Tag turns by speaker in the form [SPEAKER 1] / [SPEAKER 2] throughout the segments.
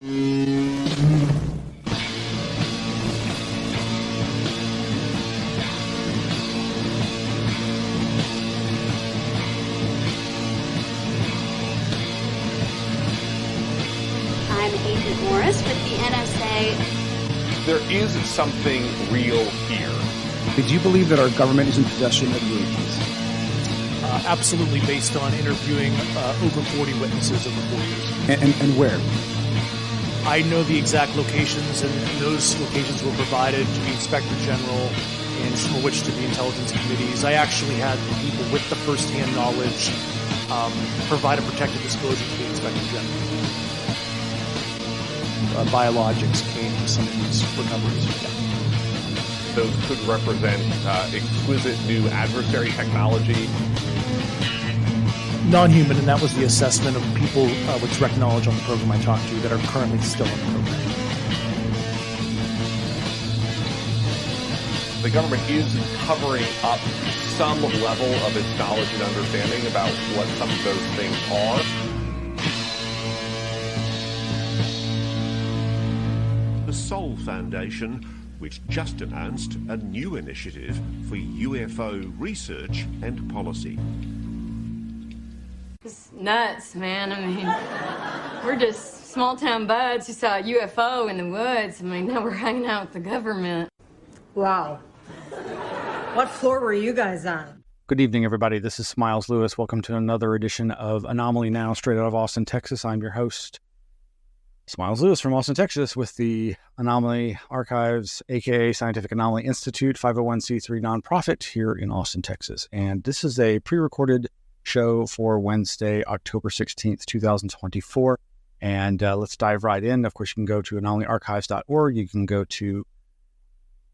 [SPEAKER 1] Agent Morris with the NSA.
[SPEAKER 2] There is something real here.
[SPEAKER 3] Did you believe that our government is in possession of UAPs?
[SPEAKER 4] Absolutely, based on interviewing over 40 witnesses over 4 years.
[SPEAKER 3] And where?
[SPEAKER 4] I know the exact locations, and those locations were provided to the Inspector General and some of which to the intelligence committees. I actually had people with the first-hand knowledge provide a protected disclosure to the Inspector General. Biologics came to some of these recoveries. Yeah.
[SPEAKER 2] Those could represent exquisite new adversary technology.
[SPEAKER 4] Non-human, and that was the assessment of people with direct knowledge on the program I talked to that are currently still in the program.
[SPEAKER 2] The government is covering up some level of its knowledge and understanding about what some of those things are.
[SPEAKER 5] The Sol Foundation, which just announced a new initiative for UFO research and policy.
[SPEAKER 6] It's nuts, man. I mean, we're just small-town buds who saw a UFO in the woods. I mean, now we're hanging out with the government.
[SPEAKER 7] Wow. What floor were you guys on?
[SPEAKER 3] Good evening, everybody. This is Smiles Lewis. Welcome to another edition of Anomaly Now, straight out of Austin, Texas. I'm your host, Smiles Lewis from Austin, Texas, with the Anomaly Archives, aka Scientific Anomaly Institute, 501c3 nonprofit here in Austin, Texas. And this is a pre-recorded show for Wednesday, October 16th, 2024. And let's dive right in. Of course, you can go to anomalyarchives.org. You can go to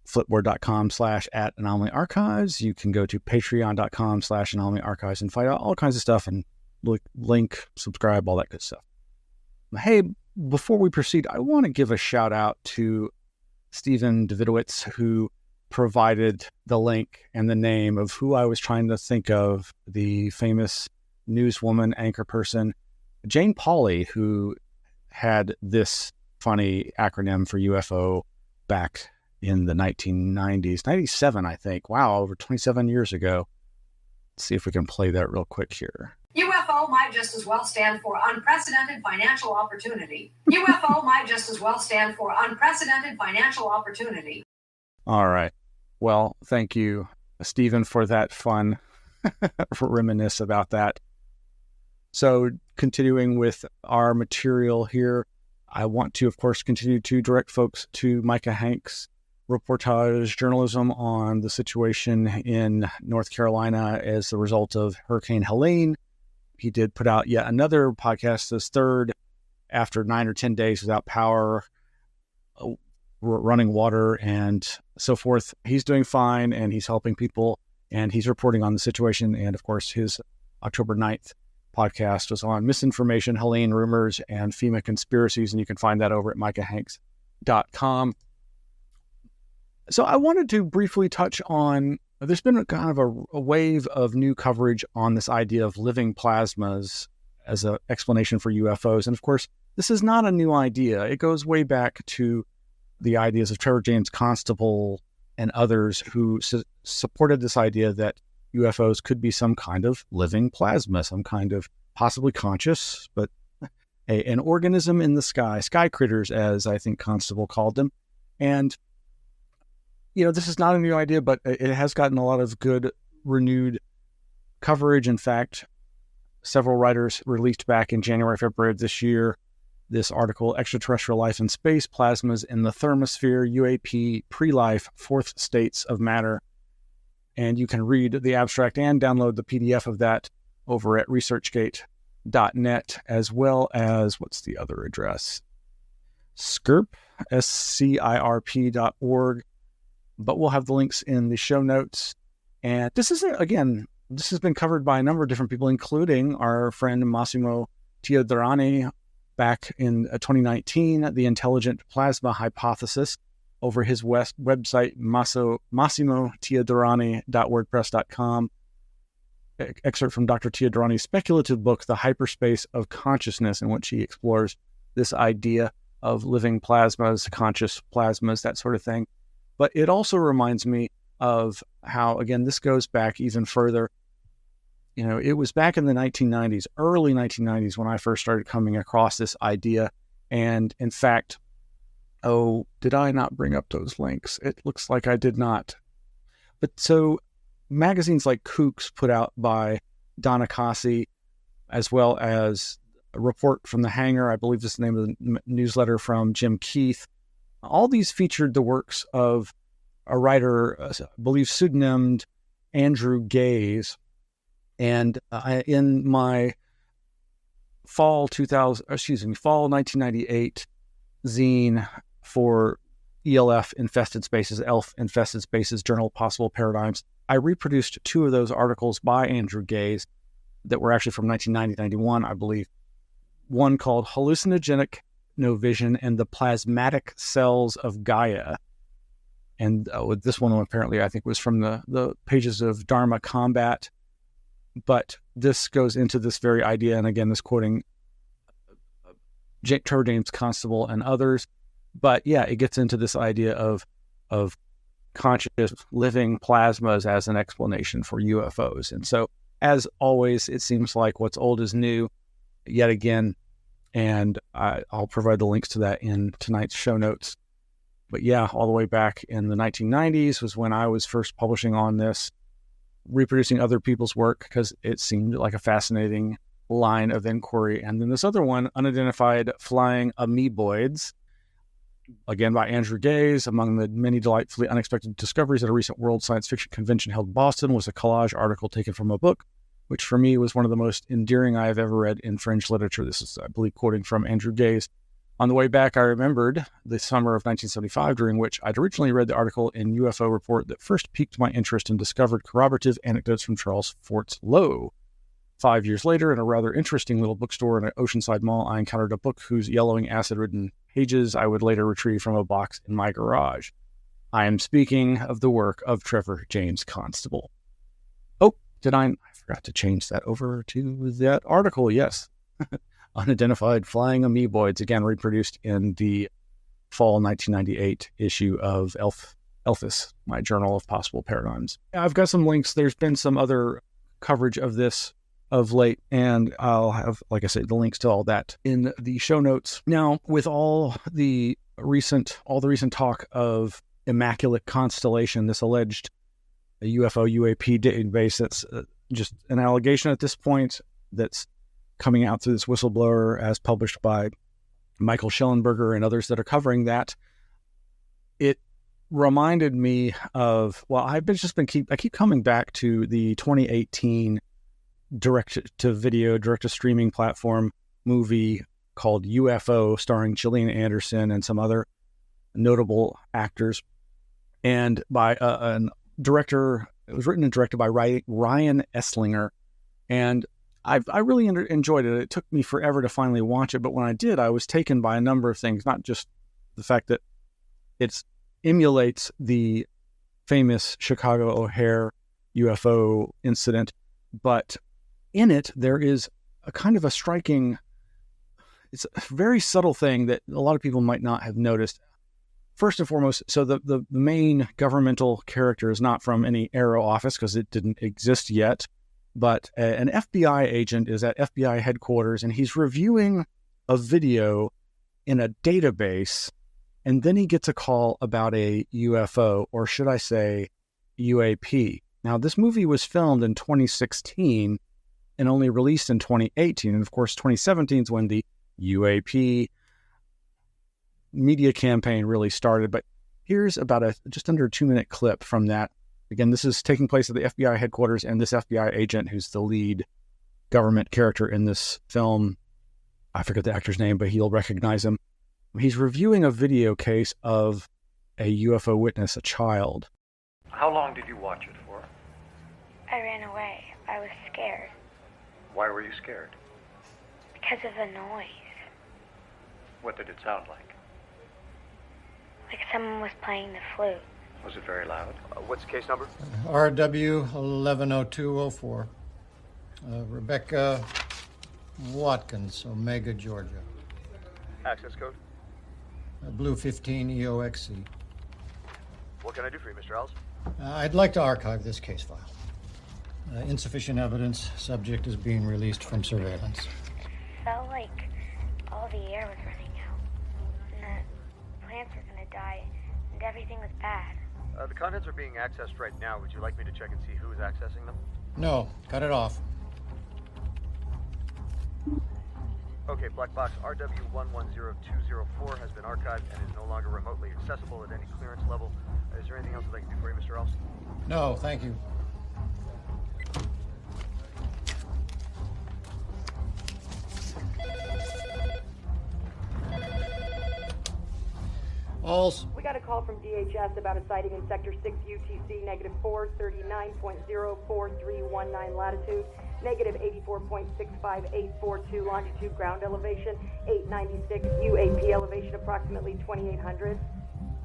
[SPEAKER 3] flipboard.com/@anomalyarchives. You can go to patreon.com/anomalyarchives and find out all kinds of stuff and link, subscribe, all that good stuff. Hey, before we proceed, I want to give a shout out to Stephen Davidowitz, who provided the link and the name of who I was trying to think of, the famous newswoman, anchor person, Jane Pauley, who had this funny acronym for UFO back in the 1990s, 97, I think. Wow, over 27 years ago. Let's see if we can play that real quick here.
[SPEAKER 8] UFO might just as well stand for unprecedented financial opportunity. UFO might just as well stand for unprecedented financial opportunity.
[SPEAKER 3] All right. Well, thank you, Stephen, for that fun reminisce about that. So continuing with our material here, I want to, of course, continue to direct folks to Micah Hanks' reportage journalism on the situation in North Carolina as a result of Hurricane Helene. He did put out yet another podcast, this third, after 9 or 10 days without power, running water, and so forth. He's doing fine, and he's helping people, and he's reporting on the situation. And, of course, his October 9th podcast was on misinformation, Helene rumors, and FEMA conspiracies, and you can find that over at micahhanks.com. So I wanted to briefly touch on, there's been kind of a wave of new coverage on this idea of living plasmas as an explanation for UFOs. And of course, this is not a new idea. It goes way back to the ideas of Trevor James Constable and others who supported this idea that UFOs could be some kind of living plasma, some kind of possibly conscious, but an organism in the sky critters, as I think Constable called them. And you know, this is not a new idea, but it has gotten a lot of good, renewed coverage. In fact, several writers released back in January, February of this year, this article, Extraterrestrial Life in Space, Plasmas in the Thermosphere, UAP, Pre-Life, Fourth States of Matter. And you can read the abstract and download the PDF of that over at researchgate.net, as well as, what's the other address? SCIRP, SCIRP.org. But we'll have the links in the show notes. And this has been covered by a number of different people, including our friend Massimo Teodrani back in 2019, the Intelligent Plasma Hypothesis, over his website, massimoteodrani.wordpress.com. Excerpt from Dr. Teodrani's speculative book, The Hyperspace of Consciousness, in which he explores this idea of living plasmas, conscious plasmas, that sort of thing. But it also reminds me of how, again, this goes back even further. You know, it was back in the 1990s, early 1990s, when I first started coming across this idea. And in fact, oh, did I not bring up those links? It looks like I did not. But so magazines like Kooks, put out by Donna Cassi, as well as a report from the Hangar, I believe is the name of the newsletter, from Jim Keith. All these featured the works of a writer, I believe pseudonymed Andrew Gaze. And in my fall 1998 zine for ELF Infested Spaces, ELF Infested Spaces, Journal of Possible Paradigms, I reproduced 2 of those articles by Andrew Gaze that were actually from 1990-91, I believe. One called Hallucinogenic No Vision and the Plasmatic Cells of Gaia. And this one apparently, I think, was from the pages of Dharma Combat. But this goes into this very idea, and again, this quoting Trevor James Constable and others. But yeah, it gets into this idea of conscious living plasmas as an explanation for UFOs. And so, as always, it seems like what's old is new yet again. And I'll provide the links to that in tonight's show notes. But yeah, all the way back in the 1990s was when I was first publishing on this, reproducing other people's work because it seemed like a fascinating line of inquiry. And then this other one, Unidentified Flying Amoeboids, again by Andrew Gaze, among the many delightfully unexpected discoveries at a recent World Science Fiction Convention held in Boston, was a collage article taken from a book, which for me was one of the most endearing I have ever read in fringe literature. This is, I believe, quoting from Andrew Gaze. On the way back, I remembered the summer of 1975, during which I'd originally read the article in UFO Report that first piqued my interest and discovered corroborative anecdotes from Charles Fort's Lowe. 5 years later, in a rather interesting little bookstore in an Oceanside mall, I encountered a book whose yellowing, acid-ridden pages I would later retrieve from a box in my garage. I am speaking of the work of Trevor James Constable. Oh, I forgot to change that over to that article, yes. Unidentified Flying Amoeboids, again reproduced in the fall 1998 issue of Elphis, my Journal of Possible Paradigms. I've got some links. There's been some other coverage of this of late, and I'll have, like I said, the links to all that in the show notes. Now, with all the recent talk of Immaculate Constellation, this alleged UFO UAP database that's just an allegation at this point that's coming out through this whistleblower as published by Michael Schellenberger and others that are covering that, it reminded me of, well, I keep coming back to the 2018 direct-to-video, direct-to-streaming platform movie called UFO, starring Gillian Anderson and some other notable actors, and by a director. It was written and directed by Ryan Esslinger, and I really enjoyed it. It took me forever to finally watch it, but when I did, I was taken by a number of things, not just the fact that it emulates the famous Chicago O'Hare UFO incident, but in it, there is a kind of a striking, it's a very subtle thing that a lot of people might not have noticed. First and foremost, so the main governmental character is not from any Aero office because it didn't exist yet, but an FBI agent is at FBI headquarters, and he's reviewing a video in a database, and then he gets a call about a UFO, or should I say UAP. Now, this movie was filmed in 2016 and only released in 2018, and of course 2017 is when the UAP media campaign really started. But here's about a just under a 2-minute clip from that. Again, this is taking place at the FBI headquarters, and this FBI agent, who's the lead government character in this film, I forget the actor's name, but he'll recognize him. He's reviewing a video case of a UFO witness, a child.
[SPEAKER 9] How long did you watch it for?
[SPEAKER 10] I ran away. I was scared.
[SPEAKER 9] Why were you scared?
[SPEAKER 10] Because of the noise.
[SPEAKER 9] What did it sound like?
[SPEAKER 10] Like someone was playing the flute.
[SPEAKER 9] Was it very loud? What's the case number?
[SPEAKER 11] RW 110204. Rebecca Watkins, Omega, Georgia.
[SPEAKER 9] Access code?
[SPEAKER 11] Blue 15 EOXC.
[SPEAKER 9] What can I do for you, Mr. Ells?
[SPEAKER 11] I'd like to archive this case file. Insufficient evidence. Subject is being released from surveillance.
[SPEAKER 10] Felt like all the air was running out, and the plants were gonna die, and everything was bad.
[SPEAKER 9] The contents are being accessed right now. Would you like me to check and see who is accessing them?
[SPEAKER 11] No, cut it off.
[SPEAKER 9] Okay, black box RW110204 has been archived and is no longer remotely accessible at any clearance level. Is there anything else that I can do for you, Mr. Ells?
[SPEAKER 11] No, thank you. Alls.
[SPEAKER 12] We got a call from DHS about a sighting in Sector 6 UTC, negative 439.04319 latitude, negative 84.65842 longitude, ground elevation 896, UAP elevation approximately 2800.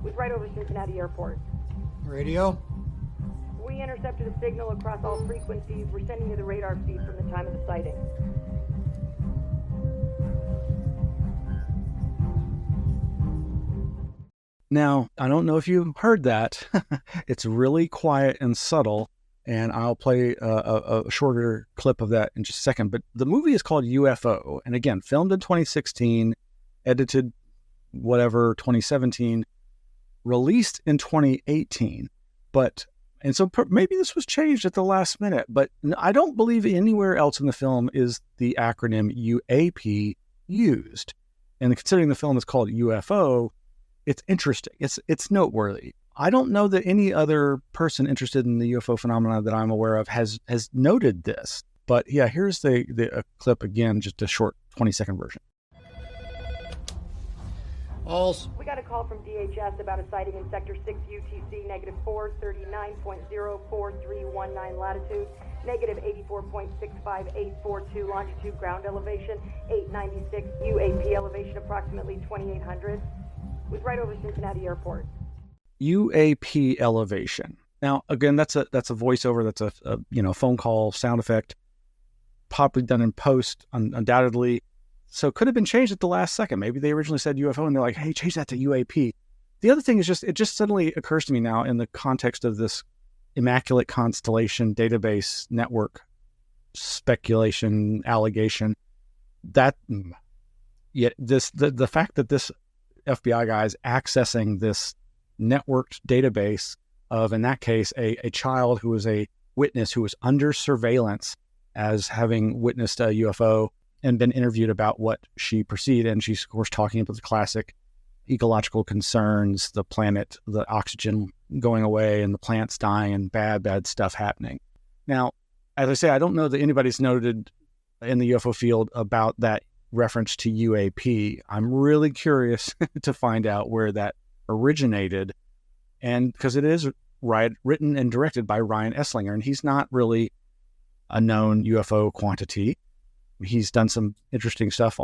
[SPEAKER 12] Was right over Cincinnati Airport.
[SPEAKER 11] Radio?
[SPEAKER 12] We intercepted a signal across all frequencies. We're sending you the radar feed from the time of the sighting.
[SPEAKER 3] Now, I don't know if you heard that. It's really quiet and subtle, and I'll play a shorter clip of that in just a second. But the movie is called UFO, and again, filmed in 2016, edited 2017, released in 2018. And so maybe this was changed at the last minute, but I don't believe anywhere else in the film is the acronym UAP used. And considering the film is called UFO, it's interesting. It's noteworthy. I don't know that any other person interested in the UFO phenomena that I'm aware of has noted this. But yeah, here's the clip again, just a short 20-second version.
[SPEAKER 11] Alls.
[SPEAKER 12] We got a call from DHS about a sighting in Sector 6 UTC, negative 439.04319 latitude, negative 84.65842 longitude, ground elevation 896, UAP elevation approximately 2800. Was right over Cincinnati Airport.
[SPEAKER 3] UAP elevation. Now, again, that's a voiceover. That's a phone call sound effect, probably done in post, undoubtedly. So it could have been changed at the last second. Maybe they originally said UFO, and they're like, "Hey, change that to UAP." The other thing is it just suddenly occurs to me now in the context of this Immaculate Constellation database network speculation allegation that the fact that this FBI guy is accessing this networked database of, in that case, a child who was a witness who was under surveillance as having witnessed a UFO and been interviewed about what she perceived. And she's, of course, talking about the classic ecological concerns, the planet, the oxygen going away and the plants dying and bad stuff happening. Now, as I say, I don't know that anybody's noted in the UFO field about that reference to UAP. I'm really curious to find out where that originated, and because it is written and directed by Ryan Esslinger, and he's not really a known UFO quantity. He's done some interesting stuff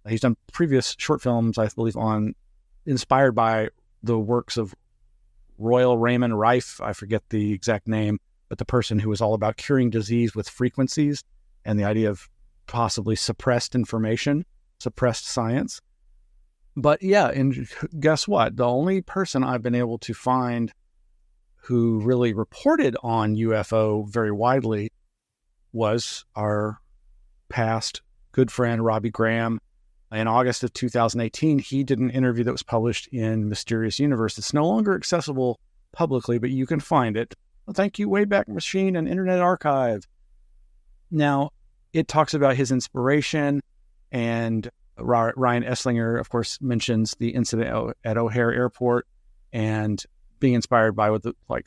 [SPEAKER 3] he's done previous short films, I believe, inspired by the works of Royal Raymond Rife. I forget the exact name, but the person who was all about curing disease with frequencies and the idea of possibly suppressed information, suppressed science. But yeah, and guess what? The only person I've been able to find who really reported on UFO very widely was our past good friend, Robbie Graham. In August of 2018, he did an interview that was published in Mysterious Universe. It's no longer accessible publicly, but you can find it. Well, thank you, Wayback Machine and Internet Archive. Now, it talks about his inspiration, and Ryan Esslinger, of course, mentions the incident at O'Hare Airport and being inspired by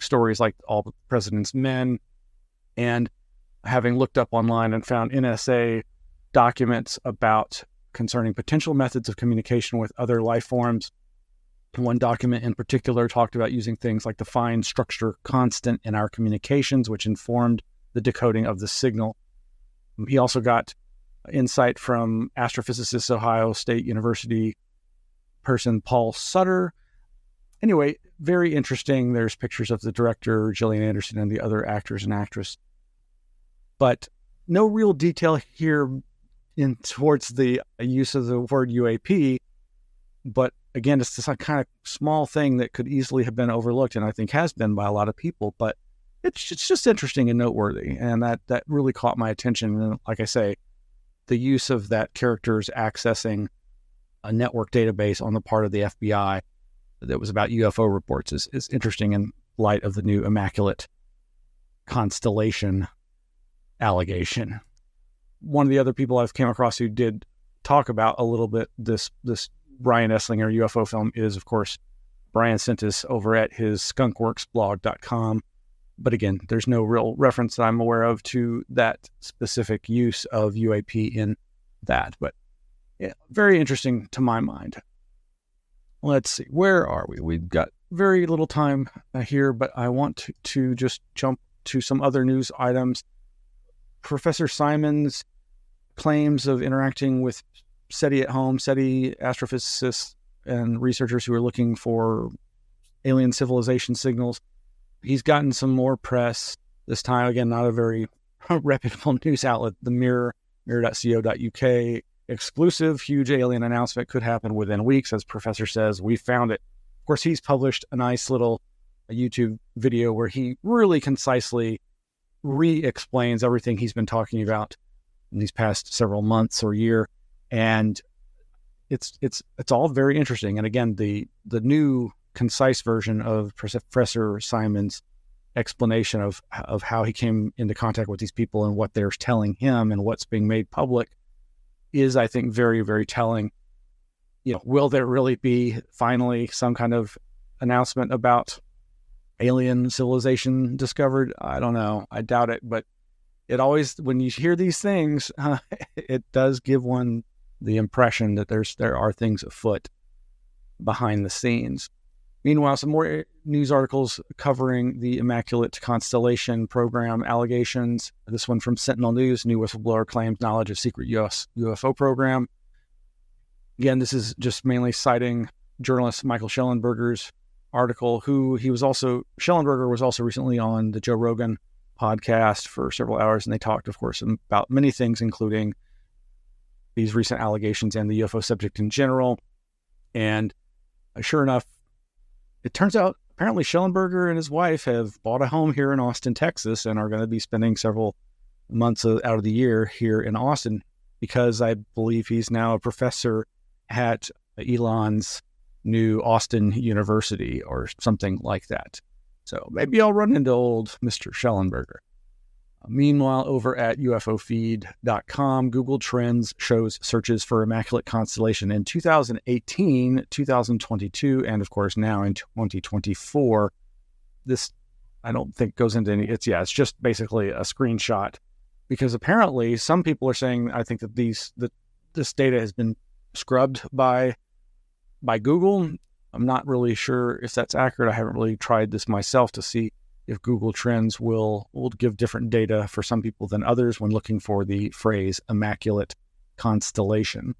[SPEAKER 3] stories like All the President's Men, and having looked up online and found NSA documents concerning potential methods of communication with other life forms. One document in particular talked about using things like the fine structure constant in our communications, which informed the decoding of the signal. He also got insight from astrophysicist, Ohio State University person Paul Sutter. Anyway, very interesting. There's pictures of the director, Gillian Anderson, and the other actors and actress. But no real detail here towards the use of the word UAP. But again, it's this kind of small thing that could easily have been overlooked, and I think has been by a lot of people. But it's just interesting and noteworthy, and that really caught my attention. And like I say, the use of that character's accessing a network database on the part of the FBI that was about UFO reports is interesting in light of the new Immaculate Constellation allegation. One of the other people I've came across who did talk about a little bit this Brian Esslinger UFO film is, of course, Brian Sintis over at his skunkworksblog.com. But again, there's no real reference that I'm aware of to that specific use of UAP in that. But yeah, very interesting to my mind. Let's see, where are we? We've got very little time here, but I want to just jump to some other news items. Professor Simon's claims of interacting with SETI at home, SETI astrophysicists and researchers who are looking for alien civilization signals. He's gotten some more press this time. Again, not a very reputable news outlet. The Mirror, mirror.co.uk, exclusive, huge alien announcement could happen within weeks. As Professor says, we found it. Of course, he's published a nice little YouTube video where he really concisely re-explains everything he's been talking about in these past several months or year. And it's all very interesting. And again, the new concise version of Professor Simon's explanation of how he came into contact with these people and what they're telling him and what's being made public is, I think, very, very telling. Will there really be finally some kind of announcement about alien civilization discovered? I don't know. I doubt it. But it always, when you hear these things, it does give one the impression that there are things afoot behind the scenes. Meanwhile, some more news articles covering the Immaculate Constellation program allegations. This one from Sentinel News, new whistleblower claims knowledge of secret US UFO program. Again, this is just mainly citing journalist Michael Schellenberger's article, Schellenberger was also recently on the Joe Rogan podcast for several hours, and they talked, of course, about many things, including these recent allegations and the UFO subject in general. And sure enough, it turns out apparently Schellenberger and his wife have bought a home here in Austin, Texas, and are going to be spending several months out of the year here in Austin, because I believe he's now a professor at Elon's new Austin University or something like that. So maybe I'll run into old Mr. Schellenberger. Meanwhile, over at UFOfeed.com, Google Trends shows searches for Immaculate Constellation in 2018, 2022, and of course now in 2024. This, I don't think, goes into any, it's just basically a screenshot, because apparently some people are saying, I think that this data has been scrubbed by Google. I'm not really sure if that's accurate. I haven't really tried this myself to see if Google Trends will give different data for some people than others when looking for the phrase Immaculate Constellation.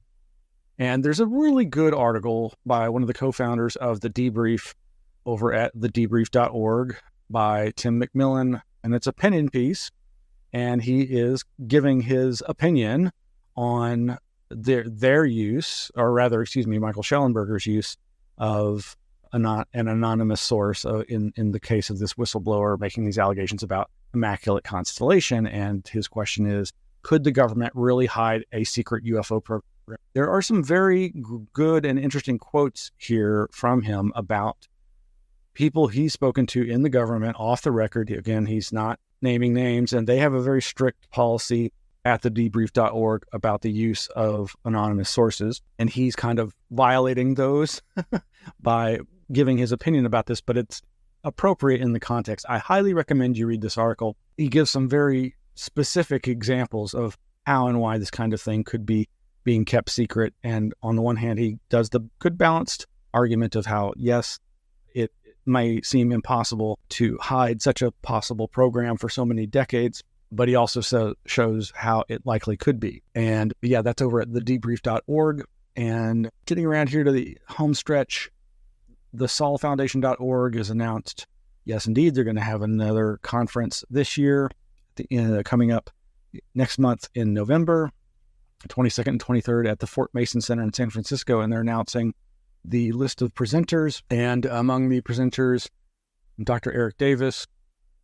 [SPEAKER 3] And there's a really good article by one of the co-founders of The Debrief over at thedebrief.org by Tim McMillan, and it's a opinion piece, and he is giving his opinion on their use, or rather, Michael Schellenberger's use of an anonymous source in the case of this whistleblower making these allegations about Immaculate Constellation. And his question is, could the government really hide a secret UFO program? There are some very good and interesting quotes here from him about people he's spoken to in the government off the record. Again, he's not naming names, and they have a very strict policy at thedebrief.org about the use of anonymous sources. And he's kind of violating those by giving his opinion about this, but it's appropriate in the context. I highly recommend you read this article. He gives some very specific examples of how and why this kind of thing could be being kept secret. And on the one hand, he does the good balanced argument of how, yes, it may seem impossible to hide such a possible program for so many decades, but he also shows how it likely could be. And yeah, that's over at thedebrief.org. And getting around here to the home stretch, the solfoundation.org is announced, yes, indeed, they're going to have another conference this year, coming up next month in November, 22nd and 23rd at the Fort Mason Center in San Francisco. And they're announcing the list of presenters, and among the presenters, Dr. Eric Davis,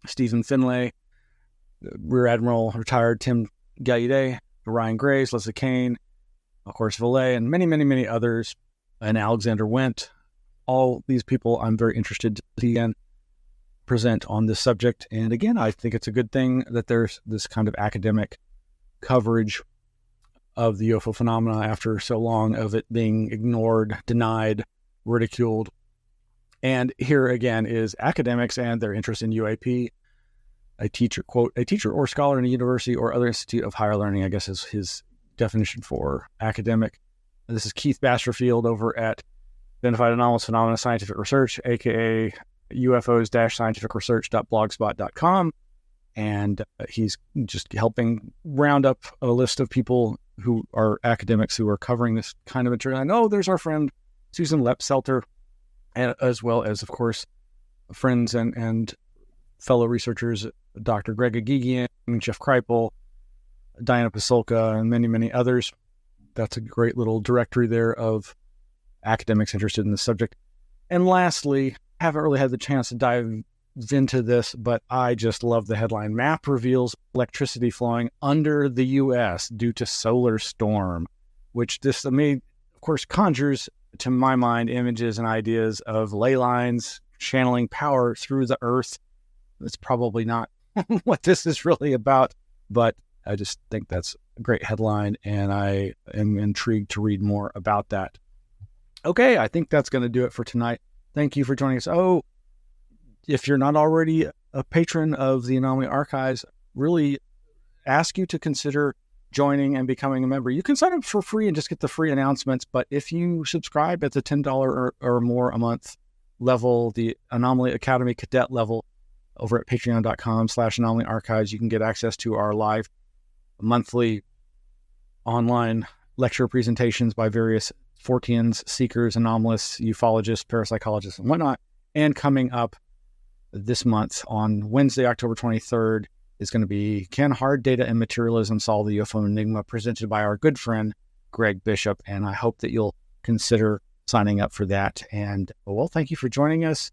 [SPEAKER 3] Stephen Finlay, Rear Admiral retired Tim Gallaudet, Ryan Graves, Leslie Kane, of course, Valet, and many, many, many others, and Alexander Wendt. All these people I'm very interested to see and present on this subject. And again, I think it's a good thing that there's this kind of academic coverage of the UFO phenomena after so long of it being ignored, denied, ridiculed. And here again is academics and their interest in UAP. A teacher, quote, a teacher or scholar in a university or other institute of higher learning, I guess is his definition for academic. And this is Keith Basterfield over at Identified Anomalous Phenomena Scientific Research, aka ufos-scientificresearch.blogspot.com. And he's just helping round up a list of people who are academics who are covering this kind of material. I know there's our friend Susan Lepselter, and as well as, of course, friends and fellow researchers, Dr. Greg Agigian, Jeff Kripal, Diana Pasulka, and many, many others. That's a great little directory there of academics interested in the subject. And lastly, haven't really had the chance to dive into this, but I just love the headline. Map reveals electricity flowing under the U.S. due to solar storm, which this, of course, conjures to my mind images and ideas of ley lines channeling power through the earth. That's probably not what this is really about, but I just think that's a great headline, and I am intrigued to read more about that. Okay, I think that's going to do it for tonight. Thank you for joining us. Oh, if you're not already a patron of the Anomaly Archives, really ask you to consider joining and becoming a member. You can sign up for free and just get the free announcements, but if you subscribe at the $10 or more a month level, the Anomaly Academy Cadet level, over at patreon.com/Anomaly Archives, you can get access to our live monthly online lecture presentations by various Forteans, seekers, anomalists, ufologists, parapsychologists, and whatnot. And coming up this month on Wednesday, October 23rd, is going to be Can Hard Data and Materialism Solve the UFO Enigma, presented by our good friend, Greg Bishop. And I hope that you'll consider signing up for that. And, well, thank you for joining us.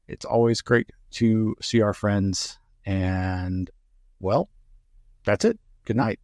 [SPEAKER 3] It's always great to see our friends. And, well, that's it. Good night.